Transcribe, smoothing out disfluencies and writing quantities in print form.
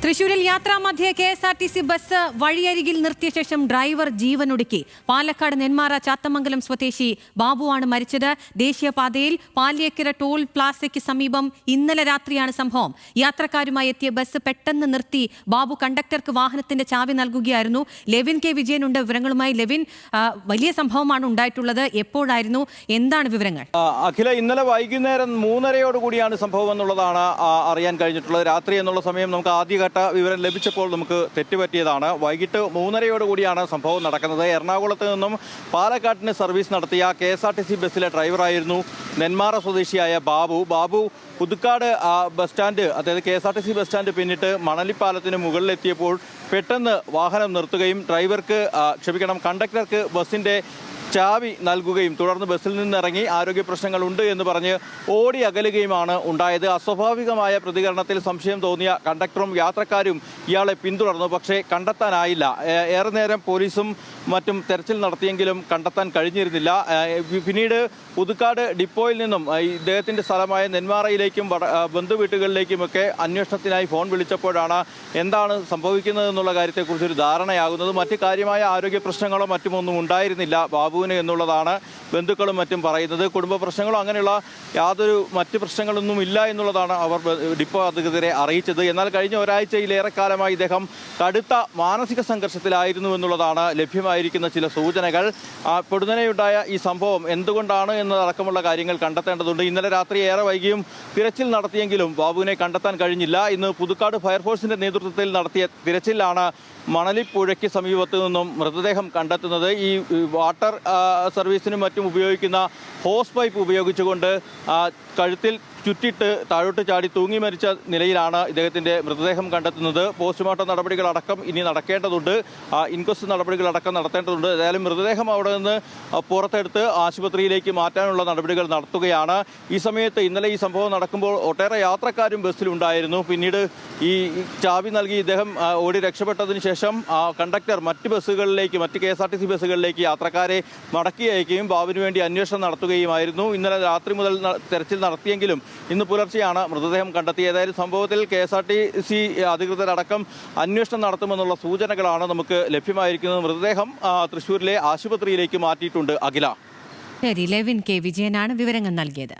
തൃശൂരിൽ യാത്രാമധ്യേ KSRTC bus വഴിയരികിൽ നിർത്തിയ ശേഷം ഡ്രൈവർ ജീവനൊടുക്കി. പാലക്കാട് നെന്മാറ ചാത്തമംഗലം സ്വദേശി ബാബുവാണ് മരിച്ചത്. ദേശീയപാതയിൽ പാലിയേക്കര ടോൾ പ്ലാസയ്ക്ക് സമീപം ഇന്നലെ രാത്രിയാണ് സംഭവം. യാത്രക്കാരുമായി എത്തിയ ബസ് പെട്ടെന്ന് നിർത്തി ബാബു കണ്ടക്ടർക്ക് വാഹനത്തിന്റെ ചാവി നൽകുകയായിരുന്നു. ലെവിൻ കെ വിജയനുണ്ട് വിവരങ്ങളുമായി. ലെവിൻ, വലിയ സംഭവമാണ് ഉണ്ടായിട്ടുള്ളത്. എപ്പോഴായിരുന്നു, എന്താണ് വിവരങ്ങൾ? അഖില, ഇന്നലെ വൈകുന്നേരം 3:30യോടുകൂടിയാണ് സംഭവം എന്നുള്ളതാണ് അറിയാൻ കഴിഞ്ഞിട്ടുള്ളത്. രാത്രി എന്നുള്ള സമയം നമുക്ക് ആദ്യഘട്ട വിവരം ലഭിച്ചപ്പോൾ നമുക്ക് തെറ്റുപറ്റിയതാണ്. വൈകിട്ട് 3:30യോടുകൂടിയാണ് സംഭവം നടക്കുന്നത്. എറണാകുളത്ത് നിന്നും പാലക്കാട്ടിന് സർവീസ് നടത്തിയ KSRTC ബസ്സിലെ ഡ്രൈവറായിരുന്നു നെന്മാറ സ്വദേശിയായ ബാബു. പുതുക്കാട് ബസ് സ്റ്റാൻഡ്, അതായത് KSRTC ബസ് സ്റ്റാൻഡ് പിന്നിട്ട് മണലിപ്പാലത്തിന് മുകളിലെത്തിയപ്പോൾ പെട്ടെന്ന് വാഹനം നിർത്തുകയും കണ്ടക്ടർക്ക് ബസ്സിൻ്റെ ചാവി നൽകുകയും തുടർന്ന് ബസ്സിൽ നിന്നിറങ്ങി ആരോഗ്യ പ്രശ്നങ്ങളുണ്ട് എന്ന് പറഞ്ഞ് ഓടി അകലുകയുമാണ് ഉണ്ടായത്. അസ്വാഭാവികമായ പ്രതികരണത്തിൽ സംശയം തോന്നിയ കണ്ടക്ടറും യാത്രക്കാരും ഇയാളെ പിന്തുടർന്നു. പക്ഷേ കണ്ടെത്താനായില്ല. ഏറെ നേരം പോലീസും മറ്റും തെരച്ചിൽ നടത്തിയെങ്കിലും കണ്ടെത്താൻ കഴിഞ്ഞിരുന്നില്ല. പിന്നീട് പുതുക്കാട് ഡിപ്പോയിൽ നിന്നും ഇദ്ദേഹത്തിൻ്റെ സ്ഥലമായ നെന്മാറയിലേക്കും ബന്ധുവീട്ടുകളിലേക്കുമൊക്കെ അന്വേഷണത്തിനായി ഫോൺ വിളിച്ചപ്പോഴാണ് എന്താണ് സംഭവിക്കുന്നതെന്നുള്ള കാര്യത്തെക്കുറിച്ചൊരു ധാരണയാകുന്നത്. മറ്റ് കാര്യമായ ആരോഗ്യ പ്രശ്നങ്ങളോ മറ്റുമൊന്നും ഉണ്ടായിരുന്നില്ല ബാബുവിന് എന്നുള്ളതാണ് ബന്ധുക്കളും മറ്റും പറയുന്നത്. കുടുംബ പ്രശ്നങ്ങളോ അങ്ങനെയുള്ള യാതൊരു മറ്റ് പ്രശ്നങ്ങളൊന്നും ഇല്ല എന്നുള്ളതാണ് അവർ ഡിപ്പോ അധികൃതരെ അറിയിച്ചത്. എന്നാൽ കഴിഞ്ഞ ഒരാഴ്ചയിലേറെക്കാലമായി ഇദ്ദേഹം കടുത്ത മാനസിക സംഘർഷത്തിലായിരുന്നു എന്നുള്ളതാണ് ലഭ്യമായിരിക്കുന്ന ചില സൂചനകൾ. പൊടുന്നനെയുണ്ടായ ഈ സംഭവം എന്തുകൊണ്ടാണ് എന്നതടക്കമുള്ള കാര്യങ്ങൾ കണ്ടെത്തേണ്ടതുണ്ട്. ഇന്നലെ രാത്രി ഏറെ വൈകിയും തിരച്ചിൽ നടത്തിയെങ്കിലും ബാബുവിനെ കണ്ടെത്താൻ കഴിഞ്ഞില്ല. ഇന്ന് പുതുക്കാട് ഫയർഫോഴ്സിന്റെ നേതൃത്വത്തിൽ നടത്തിയ തിരച്ചിലാണ് മണലിപ്പുഴയ്ക്ക് സമീപത്തു നിന്നും മൃതദേഹം കണ്ടെത്തുന്നത്. ഈ വാട്ടർ സർവീസിനും മറ്റും ഉപയോഗിക്കുന്ന ഹോസ് പൈപ്പ് ഉപയോഗിച്ചുകൊണ്ട് കഴുത്തിൽ ചുറ്റിട്ട് താഴോട്ട് ചാടി തൂങ്ങി മരിച്ച നിലയിലാണ് ഇദ്ദേഹത്തിൻ്റെ മൃതദേഹം കണ്ടെത്തുന്നത്. പോസ്റ്റ്മോർട്ടം നടപടികളടക്കം ഇനി നടക്കേണ്ടതുണ്ട്. ഇൻക്വസ്റ്റ് നടപടികളടക്കം നടത്തേണ്ടതുണ്ട്. ഏതായാലും മൃതദേഹം അവിടെ നിന്ന് പുറത്തെടുത്ത് ആശുപത്രിയിലേക്ക് മാറ്റാനുള്ള നടപടികൾ നടത്തുകയാണ്. ഈ സമയത്ത് ഇന്നലെ ഈ സംഭവം നടക്കുമ്പോൾ ഒട്ടേറെ യാത്രക്കാരും ബസ്സിലുണ്ടായിരുന്നു. പിന്നീട് ഈ ചാവി നൽകി ഇദ്ദേഹം ഓടി രക്ഷപ്പെട്ടതിന് ശേഷം കണ്ടക്ടർ മറ്റ് KSRTC ബസ്സുകളിലേക്ക് യാത്രക്കാരെ മടക്കി അയക്കുകയും ബാബുവിന് വേണ്ടി അന്വേഷണം നടത്തുകയുമായിരുന്നു. ഇന്നലെ രാത്രി മുതൽ തെരച്ചിൽ നടത്തിയെങ്കിലും ഇന്ന് പുലർച്ചെയാണ് മൃതദേഹം കണ്ടെത്തിയത്. ഏതായാലും സംഭവത്തിൽ KSRTC അധികൃതരടക്കം അന്വേഷണം നടത്തുമെന്നുള്ള സൂചനകളാണ് നമുക്ക് ലഭ്യമായിരിക്കുന്നത്. മൃതദേഹം തൃശ്ശൂരിലെ ആശുപത്രിയിലേക്ക് മാറ്റിയിട്ടുണ്ട്. അഖില, ശരി, ലെവിൻ കെ വിജയനാണ് വിവരങ്ങൾ നൽകിയത്.